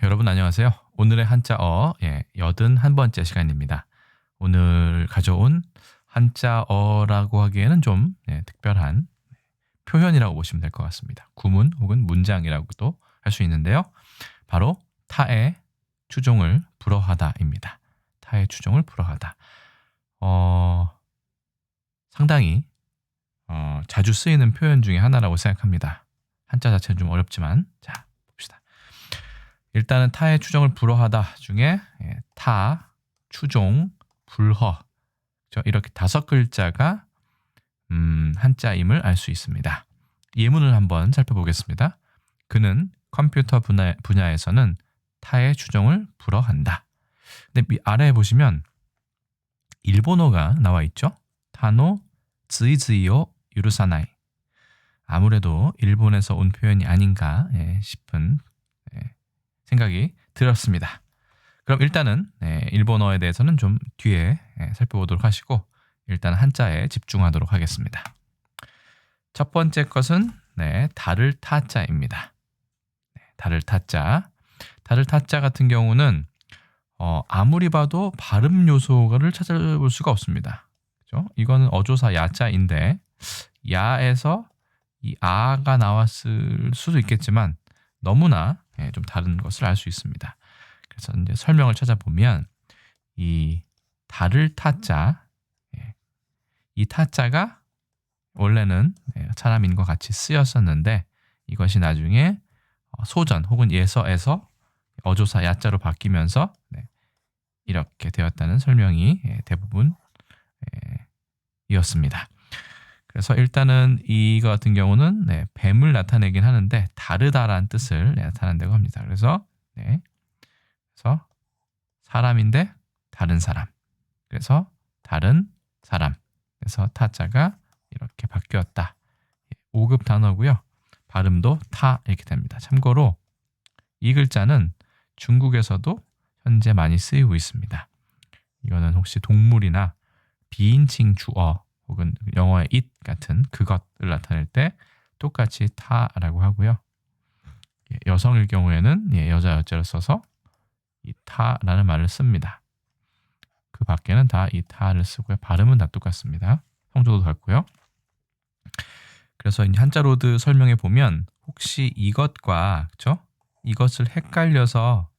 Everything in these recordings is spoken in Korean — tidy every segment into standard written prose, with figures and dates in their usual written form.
여러분 안녕하세요. 오늘의 한자어 81번째 시간입니다. 오늘 가져온 한자어라고 하기에는 좀 특별한 표현이라고 보시면 될 것 같습니다. 구문 혹은 문장이라고도 할 수 있는데요. 바로 타의 추종을 불허하다입니다. 타의 추종을 불허하다. 상당히 자주 쓰이는 표현 중에 하나라고 생각합니다. 한자 자체는 좀 어렵지만 자 봅시다. 일단은 타의 추종을 불허하다 중에 타, 추종, 불허 이렇게 5글자가 한자임을 알 수 있습니다. 예문을 한번 살펴보겠습니다. 그는 컴퓨터 분야에서는 타의 추종을 불허한다. 근데 아래에 보시면 일본어가 나와 있죠. 타노 즈이즈이요 유루사나이. 아무래도 일본에서 온 표현이 아닌가 싶은 생각이 들었습니다. 그럼 일단은 일본어에 대해서는 좀 뒤에 살펴보도록 하시고 일단 한자에 집중하도록 하겠습니다. 첫 번째 것은 다를 타자입니다. 다를 타자. 다를 타자 같은 경우는 아무리 봐도 발음 요소를 찾아볼 수가 없습니다. 그렇죠? 이거는 어조사 야자인데 야에서 이 아가 나왔을 수도 있겠지만 너무나 좀 다른 것을 알 수 있습니다. 그래서 이제 설명을 찾아보면 이 다를 타자, 이 타자가 원래는 사람인과 같이 쓰였었는데 이것이 나중에 소전 혹은 예서에서 어조사 야자로 바뀌면서 이렇게 되었다는 설명이 대부분 이었습니다. 그래서 일단은 이거 같은 경우는 뱀을 나타내긴 하는데 다르다라는 뜻을 나타낸다고 합니다. 그래서 사람인데 다른 사람. 그래서 다른 사람. 그래서 타자가 이렇게 바뀌었다. 5급 단어고요. 발음도 타 이렇게 됩니다. 참고로 이 글자는 중국에서도 현재 많이 쓰이고 있습니다. 이거는 혹시 동물이나 비인칭 주어 혹은 영어의 it 같은 그것을 나타낼 때 똑같이 타라고 하고요. 여성일 경우에는 여자 여자를 써서 이 타라는 말을 씁니다. 그 밖에는 다 이 타를 쓰고요. 발음은 다 똑같습니다. 성조도 같고요. 그래서 이제 한자로드 설명해 보면 혹시 이것과 그렇죠? 이것을 헷갈려서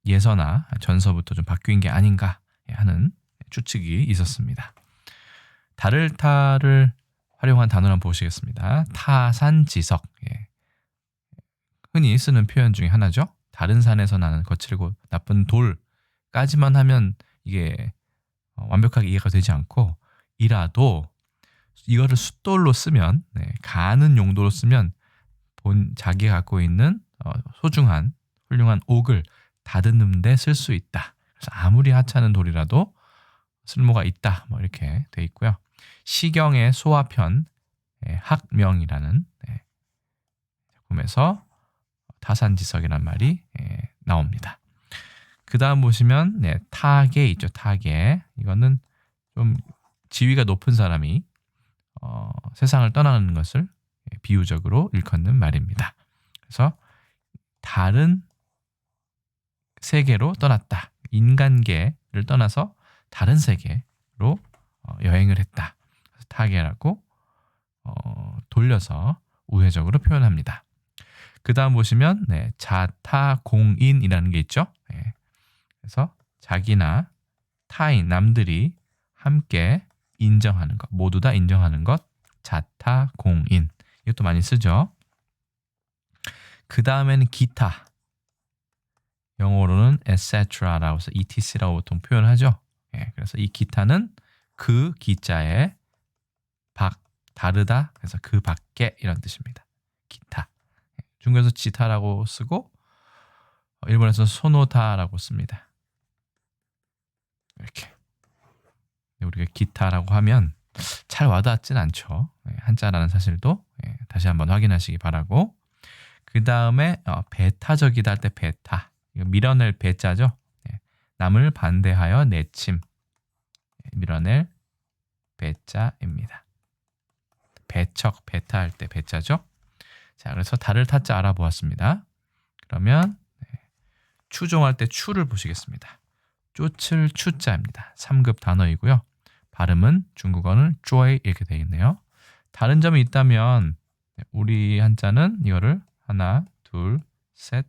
예서나 전서부터 좀 바뀐 게 아닌가 하는 추측이 있었습니다. 다를 타를 활용한 단어를 한번 보시겠습니다. 타산지석. 흔히 쓰는 표현 중에 하나죠. 다른 산에서 나는 거칠고 나쁜 돌까지만 하면 이게 완벽하게 이해가 되지 않고 이라도 이거를 숫돌로 쓰면 가는 용도로 쓰면 자기가 갖고 있는 소중한 훌륭한 옥을 다듬는 데 쓸 수 있다. 그래서 아무리 하찮은 돌이라도 쓸모가 있다. 뭐 이렇게 돼 있고요. 시경의 소화편 학명이라는 작품에서 타산지석이라는 말이 나옵니다. 그 다음 보시면 타계 있죠. 타계. 이거는 좀 지위가 높은 사람이 세상을 떠나는 것을 비유적으로 일컫는 말입니다. 그래서 다른 세계로 떠났다. 인간계를 떠나서 다른 세계로 여행을 했다. 그래서 타계라고 돌려서 우회적으로 표현합니다. 그 다음 보시면 자타공인이라는 게 있죠. 그래서 자기나 타인, 남들이 함께 인정하는 것, 모두 다 인정하는 것, 자타공인. 이것도 많이 쓰죠. 그 다음에는 기타. 영어로는 etc라고 해서 etc라고 보통 표현하죠. 그래서 이 기타는 그 기자의 밖, 다르다. 그래서 그 밖에 이런 뜻입니다. 기타. 중국에서 지타라고 쓰고 일본에서 소노타라고 씁니다. 이렇게. 우리가 기타라고 하면 잘 와닿지는 않죠. 한자라는 사실도 다시 한번 확인하시기 바라고. 그 다음에 배타적이다 할 때 배타. 이거 밀어낼 배자죠. 남을 반대하여 내침. 밀어낼 배자입니다. 배척, 배타할 때 배자죠. 자, 그래서 달을 타자 알아보았습니다. 그러면 추종할 때 추를 보시겠습니다. 쫓을 추자입니다. 3급 단어이고요. 발음은 중국어는 joy 이렇게 되어 있네요. 다른 점이 있다면 우리 한자는 이거를 하나, 둘, 셋,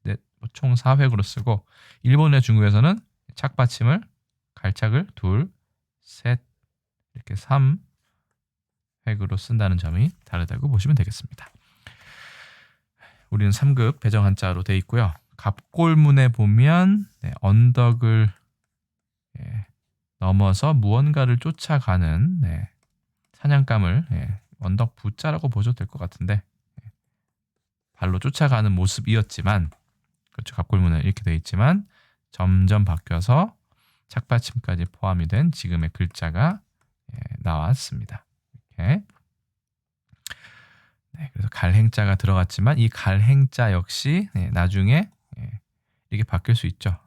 넷, 총 4획으로 쓰고 일본의 중국에서는 착받침을 갈착을 둘, 셋, 이렇게 3획으로 쓴다는 점이 다르다고 보시면 되겠습니다. 우리는 3급 배정 한자로 되어 있고요. 갑골문에 보면 언덕을 넘어서 무언가를 쫓아가는 사냥감을 언덕 부자라고 보셔도 될 것 같은데 발로 쫓아가는 모습이었지만 그렇죠. 갑골문에 이렇게 되어 있지만 점점 바뀌어서 착받침까지 포함이 된 지금의 글자가 나왔습니다. 이렇게. 그래서 갈행자가 들어갔지만 이 갈행자 역시 나중에 이게 바뀔 수 있죠.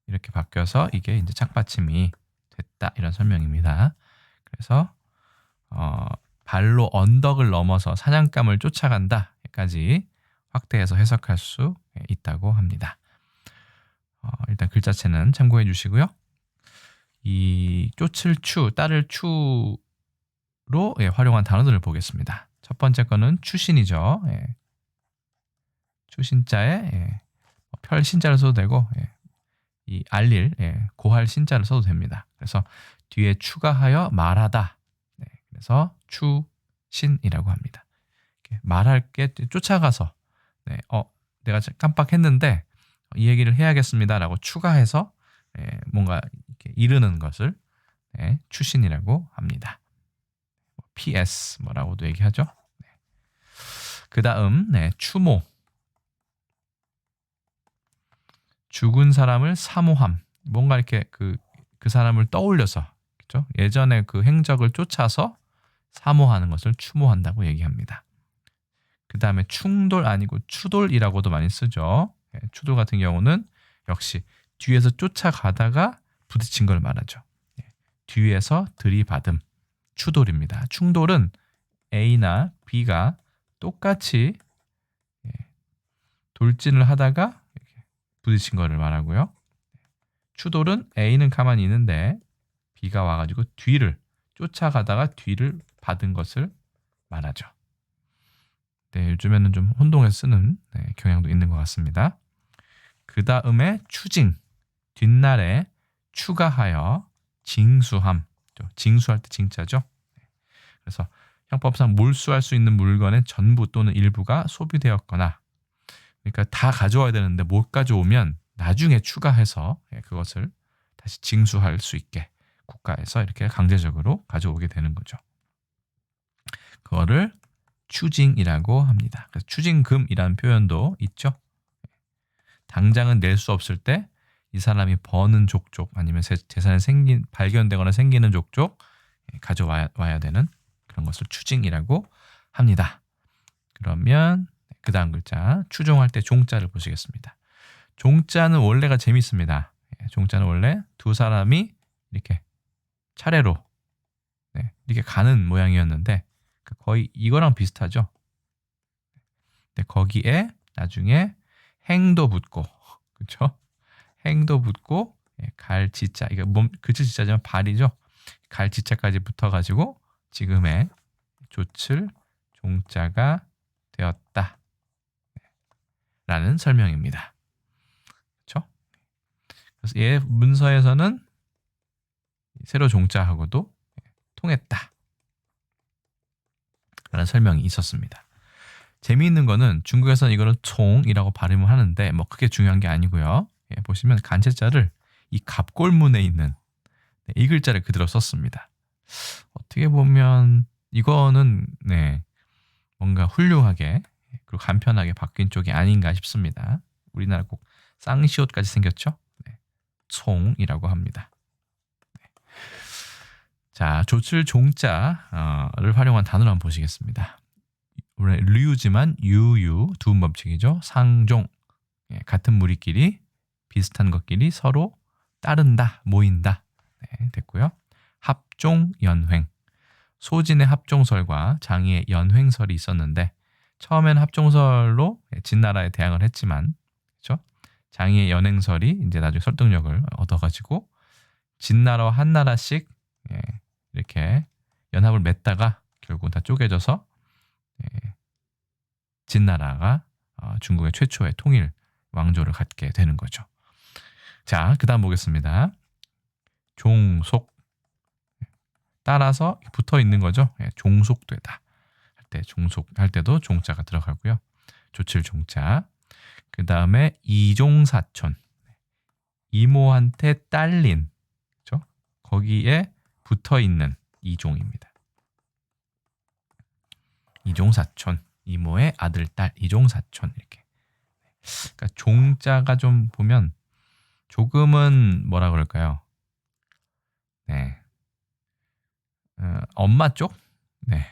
이렇게 바뀌어서 이게 이제 착받침이 됐다 이런 설명입니다. 그래서 발로 언덕을 넘어서 사냥감을 쫓아간다까지 확대해서 해석할 수 있다고 합니다. 일단 글자체는 참고해 주시고요. 이 쫓을 추, 따를 추로 활용한 단어들을 보겠습니다. 첫 번째 거는 추신이죠. 추신자에 펼신자를 써도 되고 이 알릴 고할 신자를 써도 됩니다. 그래서 뒤에 추가하여 말하다. 그래서 추신이라고 합니다. 말할 게 쫓아가서 내가 깜빡했는데 이 얘기를 해야겠습니다라고 추가해서 뭔가 이렇게 이르는 것을 추신이라고 합니다. PS 뭐라고도 얘기하죠. 그 다음 추모. 죽은 사람을 사모함. 뭔가 이렇게 그 사람을 떠올려서 그렇죠? 예전에 그 행적을 쫓아서 사모하는 것을 추모한다고 얘기합니다. 그 다음에 충돌 아니고 추돌이라고도 많이 쓰죠. 추돌 같은 경우는 역시 뒤에서 쫓아가다가 부딪힌 걸 말하죠. 뒤에서 들이받음. 추돌입니다. 충돌은 A나 B가 똑같이 돌진을 하다가 부딪힌 거를 말하고요. 추돌은 A는 가만히 있는데 B가 와가지고 뒤를 쫓아가다가 뒤를 받은 것을 말하죠. 요즘에는 좀 혼동해서 쓰는 경향도 있는 것 같습니다. 그 다음에 추징, 뒷날에 추가하여 징수함, 징수할 때 징자죠. 그래서 형법상 몰수할 수 있는 물건의 전부 또는 일부가 소비되었거나 그러니까 다 가져와야 되는데 못 가져오면 나중에 추가해서 그것을 다시 징수할 수 있게 국가에서 이렇게 강제적으로 가져오게 되는 거죠. 그거를 추징이라고 합니다. 그래서 추징금이라는 표현도 있죠. 당장은 낼 수 없을 때 이 사람이 버는 족족 아니면 재산이 발견되거나 생기는 족족 가져와야 되는 그런 것을 추징이라고 합니다. 그러면 그 다음 글자 추종할 때 종자를 보시겠습니다. 종자는 원래가 재밌습니다. 종자는 원래 두 사람이 이렇게 차례로 이렇게 가는 모양이었는데 거의 이거랑 비슷하죠. 거기에 나중에 행도 붙고 그렇죠? 행도 붙고 갈지자 이게 글자지자지만 발이죠. 갈지자까지 붙어가지고 지금의 좇을 종자가 되었다. 라는 설명입니다. 그렇죠? 그래서 얘 문서에서는 세로 종자하고도 통했다. 라는 설명이 있었습니다. 재미있는 거는 중국에서는 이거를 총이라고 발음을 하는데 뭐 크게 중요한 게 아니고요. 보시면 간체자를 이 갑골문에 있는 이 글자를 그대로 썼습니다. 어떻게 보면 이거는 뭔가 훌륭하게 그리고 간편하게 바뀐 쪽이 아닌가 싶습니다. 우리나라 꼭 쌍시옷까지 생겼죠? 총이라고 합니다. 자, 좇을 종자를 활용한 단어를 한번 보시겠습니다. 원래 류지만 유유 두음 법칙이죠. 상종 같은 무리끼리 비슷한 것끼리 서로 따른다, 모인다 됐고요. 합종 연횡 소진의 합종설과 장의의 연횡설이 있었는데 처음에는 합종설로 진나라에 대항을 했지만 그렇죠? 장의의 연횡설이 이제 나중에 설득력을 얻어가지고 진나라와 한나라씩 이렇게 연합을 맺다가 결국 다 쪼개져서 진나라가 중국의 최초의 통일 왕조를 갖게 되는 거죠. 자, 그 다음 보겠습니다. 종속. 따라서 붙어 있는 거죠. 종속되다. 할 때 종속할 때도 종자가 들어가고요. 조칠 종자. 그 다음에 이종사촌. 이모한테 딸린. 그렇죠? 거기에 붙어 있는 이종입니다. 이종사촌. 이모의 아들, 딸, 이종사촌. 이렇게. 그러니까 종자가 좀 보면 조금은 뭐라 그럴까요? 네. 엄마 쪽? 네.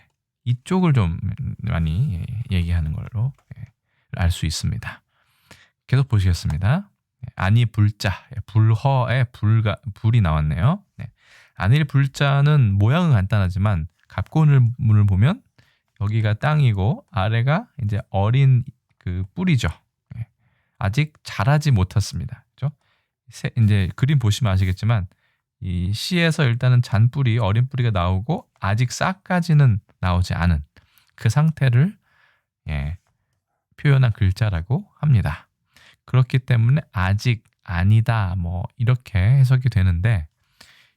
이쪽을 좀 많이 얘기하는 걸로 알 수 있습니다. 계속 보시겠습니다. 안이 불자, 불허에 불이 나왔네요. 네. 안일 불자는 모양은 간단하지만 갑곤을 보면 여기가 땅이고 아래가 이제 어린 그 뿌리죠. 아직 자라지 못했습니다. 그렇죠? 이제 그림 보시면 아시겠지만 이 씨에서 일단은 잔뿌리, 어린 뿌리가 나오고 아직 싹까지는 나오지 않은 그 상태를 표현한 글자라고 합니다. 그렇기 때문에 아직, 아니다, 뭐 이렇게 해석이 되는데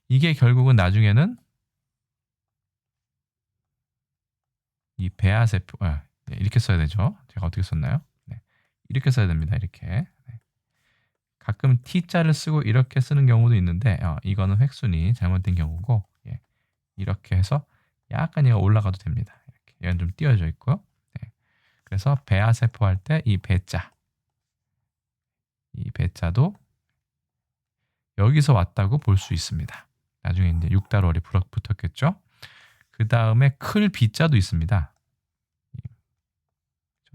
이게 결국은 나중에는 이 배아세포, 이렇게 써야 되죠. 제가 어떻게 썼나요? 네. 이렇게 써야 됩니다. 이렇게. 네. 가끔 T자를 쓰고 이렇게 쓰는 경우도 있는데 이거는 획순이 잘못된 경우고 이렇게 해서 약간 얘가 올라가도 됩니다. 이렇게. 얘는 좀 띄어져 있고요. 네. 그래서 배아세포 할 때 이 배자, 이 배자도 여기서 왔다고 볼 수 있습니다. 나중에 이제 육달월이 붙었겠죠. 그 다음에 클 비자도 있습니다.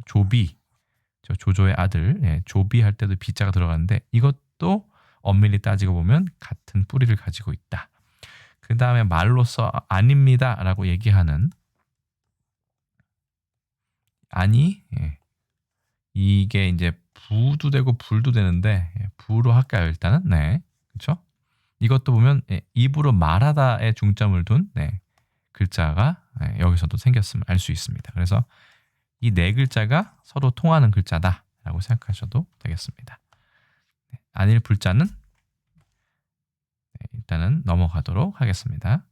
조비, 조조의 아들, 조비 할 때도 비자가 들어가는데 이것도 엄밀히 따지고 보면 같은 뿌리를 가지고 있다. 그 다음에 말로써 아닙니다 라고 얘기하는 아니, 이게 이제 부도 되고 불도 되는데 부로 할까요 일단은? 네, 그렇죠? 이것도 보면 입으로 말하다에 중점을 둔 글자가 여기서도 생겼음을 알 수 있습니다. 그래서 이 네 글자가 서로 통하는 글자다라고 생각하셔도 되겠습니다. 안일 불자는 일단은 넘어가도록 하겠습니다.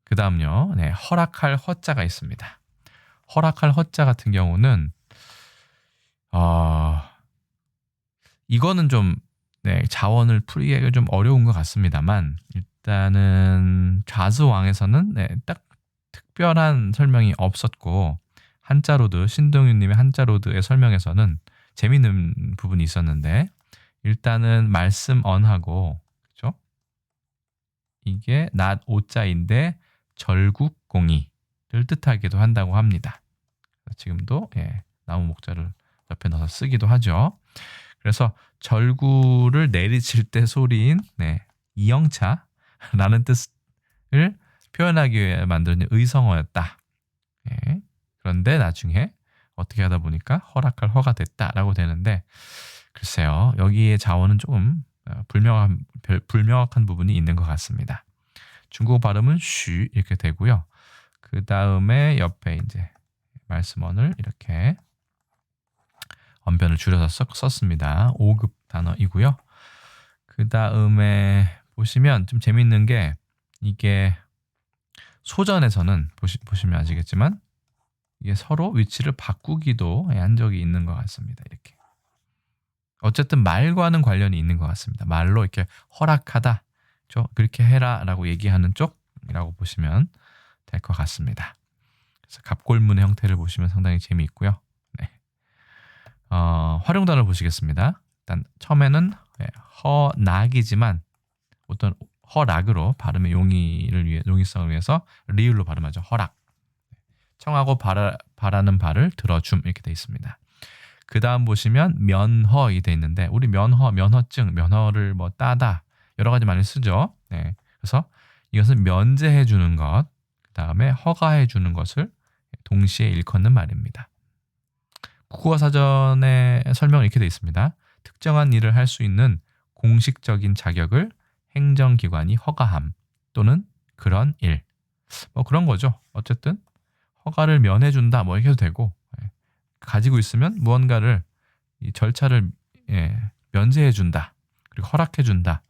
그 다음요. 허락할 허자가 있습니다. 허락할 허자 같은 경우는 이거는 좀 자원을 풀이하기가 좀 어려운 것 같습니다만 일단은 좌수왕에서는 딱 특별한 설명이 없었고 한자로드, 신동윤님의 한자로드의 설명에서는 재미있는 부분이 있었는데 일단은 말씀언하고 그렇죠? 이게 낫 오자인데 절국공이를 뜻하기도 한다고 합니다. 지금도 나무 목자를 옆에 넣어서 쓰기도 하죠. 그래서 절구를 내리칠 때 소리인 이영차라는 뜻을 표현하기 위해 만든 의성어였다. 그런데 나중에 어떻게 하다 보니까 허락할 허가 됐다라고 되는데 글쎄요. 여기에 자원은 조금 불명확한 부분이 있는 것 같습니다. 중국어 발음은 쉬 이렇게 되고요. 그 다음에 옆에 이제 말씀언을 이렇게 언변을 줄여서 썼습니다. 5급 단어이고요. 그 다음에 보시면 좀 재밌는 게 이게 소전에서는 보시면 아시겠지만 이게 서로 위치를 바꾸기도 한 적이 있는 것 같습니다. 이렇게. 어쨌든 말과는 관련이 있는 것 같습니다. 말로 이렇게 허락하다, 그렇게 해라라고 얘기하는 쪽이라고 보시면 될 것 같습니다. 그래서 갑골문의 형태를 보시면 상당히 재미있고요. 활용단어를 보시겠습니다. 일단 처음에는 허락이지만 어떤 허락으로 발음의 용이성을 위해서 리을로 발음하죠. 허락. 청하고 바라는 바를 들어줌 이렇게 되어 있습니다. 그 다음 보시면 면허이 되어 있는데 우리 면허증, 면허를 뭐 따다 여러 가지 많이 쓰죠. 그래서 이것은 면제해 주는 것, 그 다음에 허가해 주는 것을 동시에 일컫는 말입니다. 국어 사전의 설명은 이렇게 되어 있습니다. 특정한 일을 할 수 있는 공식적인 자격을 행정기관이 허가함 또는 그런 일. 뭐 그런 거죠. 어쨌든 허가를 면해준다 뭐 이렇게 해도 되고, 가지고 있으면 무언가를 이 절차를 면제해준다 그리고 허락해준다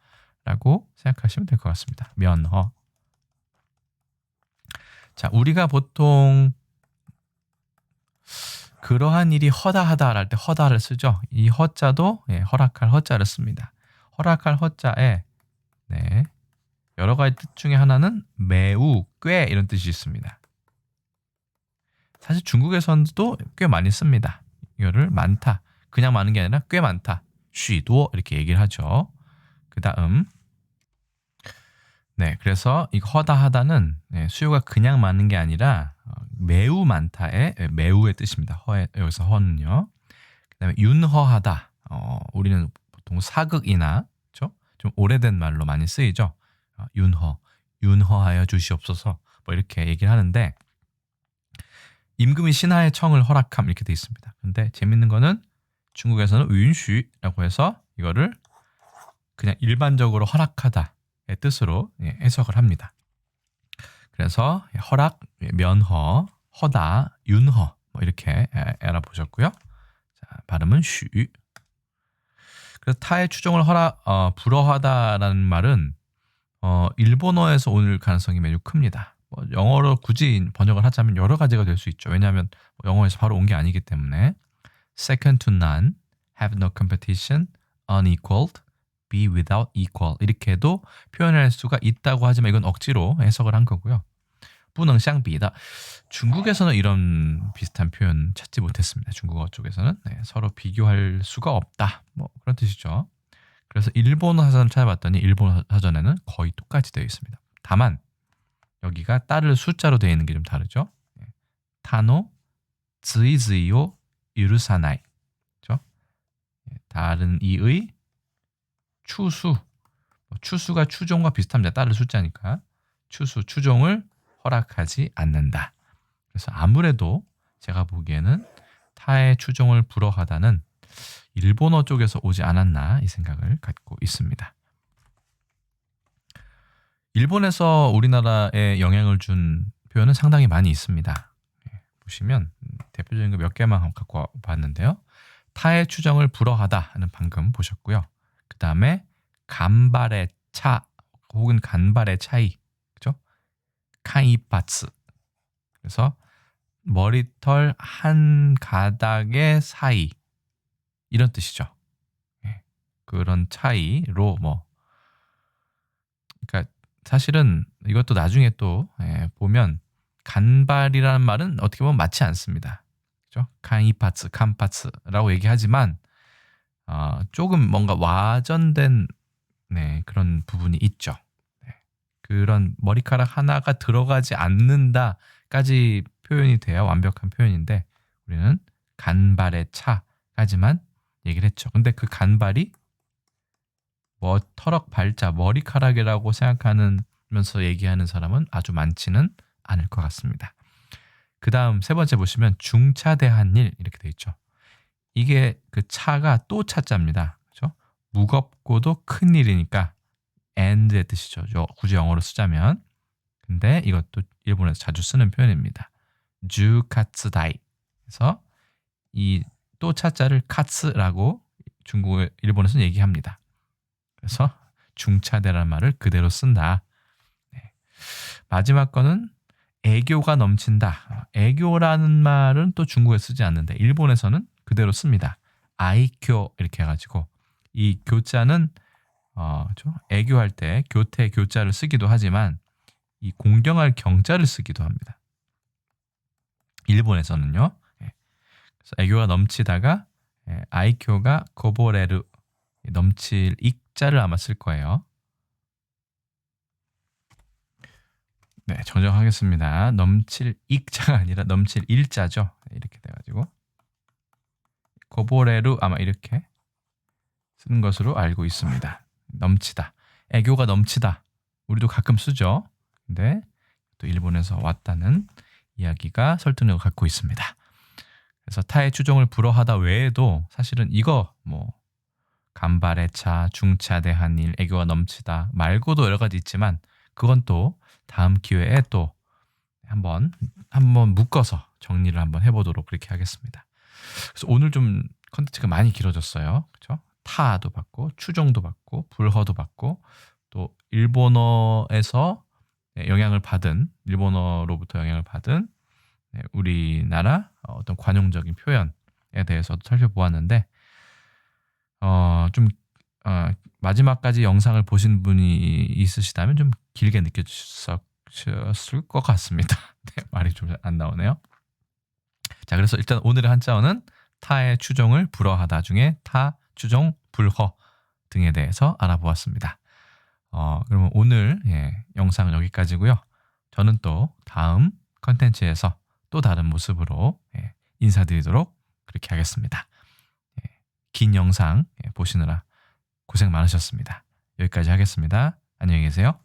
라고 생각하시면 될 것 같습니다. 면허. 자, 우리가 보통 그러한 일이 허다하다 할 때 허다를 쓰죠. 이 허자도 허락할 허자를 씁니다. 허락할 허자에 여러 가지 뜻 중에 하나는 매우, 꽤 이런 뜻이 있습니다. 사실 중국에서도 꽤 많이 씁니다. 이거를 많다. 그냥 많은 게 아니라 꽤 많다. 쉬도 이렇게 얘기를 하죠. 그 다음 그래서 이 허다하다는 수요가 그냥 많은 게 아니라 매우 많다의 매우의 뜻입니다. 여기서 허는요. 그 다음에 윤허하다. 우리는 보통 사극이나 그렇죠? 좀 오래된 말로 많이 쓰이죠. 윤허하여 주시옵소서 뭐 이렇게 얘기를 하는데 임금이 신하의 청을 허락함 이렇게 돼 있습니다. 근데 재밌는 거는 중국에서는 윤슈라고 해서 이거를 그냥 일반적으로 허락하다의 뜻으로 해석을 합니다. 그래서 허락, 면허, 허다, 윤허 뭐 이렇게 알아보셨고요. 자, 발음은 슈. 그래서 타의 추종을 불허하다라는 말은 일본어에서 올 가능성이 매우 큽니다. 영어로 굳이 번역을 하자면 여러 가지가 될 수 있죠. 왜냐하면 영어에서 바로 온 게 아니기 때문에 second to none, have no competition, unequaled, be without equal 이렇게도 표현할 수가 있다고 하지만 이건 억지로 해석을 한 거고요. 不能相比的 중국에서는 이런 비슷한 표현 찾지 못했습니다. 중국어 쪽에서는 서로 비교할 수가 없다. 뭐 그런 뜻이죠. 그래서 일본어 사전을 찾아봤더니 일본어 사전에는 거의 똑같이 되어 있습니다. 다만 여기가 따를 숫자로 되어 있는 게 좀 다르죠. 타노 즈이즈이요 유르사나이. 그렇죠? 다른 이의 추수. 추수가 추종과 비슷합니다. 따를 숫자니까. 추종을 허락하지 않는다. 그래서 아무래도 제가 보기에는 타의 추종을 불허하다는 일본어 쪽에서 오지 않았나 이 생각을 갖고 있습니다. 일본에서 우리나라에 영향을 준 표현은 상당히 많이 있습니다. 보시면 대표적인 거 몇 개만 갖고 봤는데요. 타의 추정을 불허하다 하는 방금 보셨고요. 그 다음에 간발의 차 혹은 간발의 차이, 그죠? 카이파츠. 그래서 머리털 한 가닥의 사이 이런 뜻이죠. 그런 차이로 그러니까 사실은 이것도 나중에 또 보면 간발이라는 말은 어떻게 보면 맞지 않습니다. 그죠? 카이파츠, 칸파츠라고 얘기하지만 조금 뭔가 와전된 그런 부분이 있죠. 그런 머리카락 하나가 들어가지 않는다까지 표현이 돼야 완벽한 표현인데 우리는 간발의 차까지만 얘기를 했죠. 근데 그 간발이 터럭 발자 머리카락이라고 생각하면서 얘기하는 사람은 아주 많지는 않을 것 같습니다. 그 다음 세 번째 보시면 중차대한 일 이렇게 돼 있죠. 이게 그 차가 또 차자입니다. 그렇죠? 무겁고도 큰 일이니까 and의 뜻이죠. 굳이 영어로 쓰자면. 근데 이것도 일본에서 자주 쓰는 표현입니다. 주카츠다이. 그래서 이 또 차자를 카츠라고 일본에서는 얘기합니다. 그래서 중차대라는 말을 그대로 쓴다. 마지막 거는 애교가 넘친다. 애교라는 말은 또 중국에 쓰지 않는데 일본에서는 그대로 씁니다. 아이쿄 이렇게 해가지고 이 교자는 애교할 때 교태 교자를 쓰기도 하지만 이 공경할 경자를 쓰기도 합니다. 일본에서는요. 그래서 애교가 넘치다가 아이쿄가 고보레르 넘칠 익자를 아마 쓸 거예요. 네, 정정하겠습니다. 넘칠 익자가 아니라 넘칠 일자죠. 이렇게 돼가지고 고보레루 아마 이렇게 쓰는 것으로 알고 있습니다. 넘치다. 애교가 넘치다. 우리도 가끔 쓰죠. 근데 또 일본에서 왔다는 이야기가 설득력을 갖고 있습니다. 그래서 타의 추종을 불허하다 외에도 사실은 이거 뭐 간발의 차, 중차대한 일, 애교가 넘치다 말고도 여러 가지 있지만 그건 또 다음 기회에 또 한번 묶어서 정리를 한번 해보도록 그렇게 하겠습니다. 그래서 오늘 좀 컨텐츠가 많이 길어졌어요. 그렇죠? 타도 받고 추종도 받고 불허도 받고 또 일본어에서 영향을 받은 일본어로부터 영향을 받은 우리나라 어떤 관용적인 표현에 대해서도 살펴보았는데 좀 마지막까지 영상을 보신 분이 있으시다면 좀 길게 느껴지셨을 것 같습니다. 네, 말이 좀 안 나오네요. 자, 그래서 일단 오늘의 한자어는 타의 추종을 불허하다 중에 타, 추종, 불허 등에 대해서 알아보았습니다. 그러면 오늘 영상은 여기까지고요. 저는 또 다음 컨텐츠에서 또 다른 모습으로 인사드리도록 그렇게 하겠습니다. 긴 영상 보시느라 고생 많으셨습니다. 여기까지 하겠습니다. 안녕히 계세요.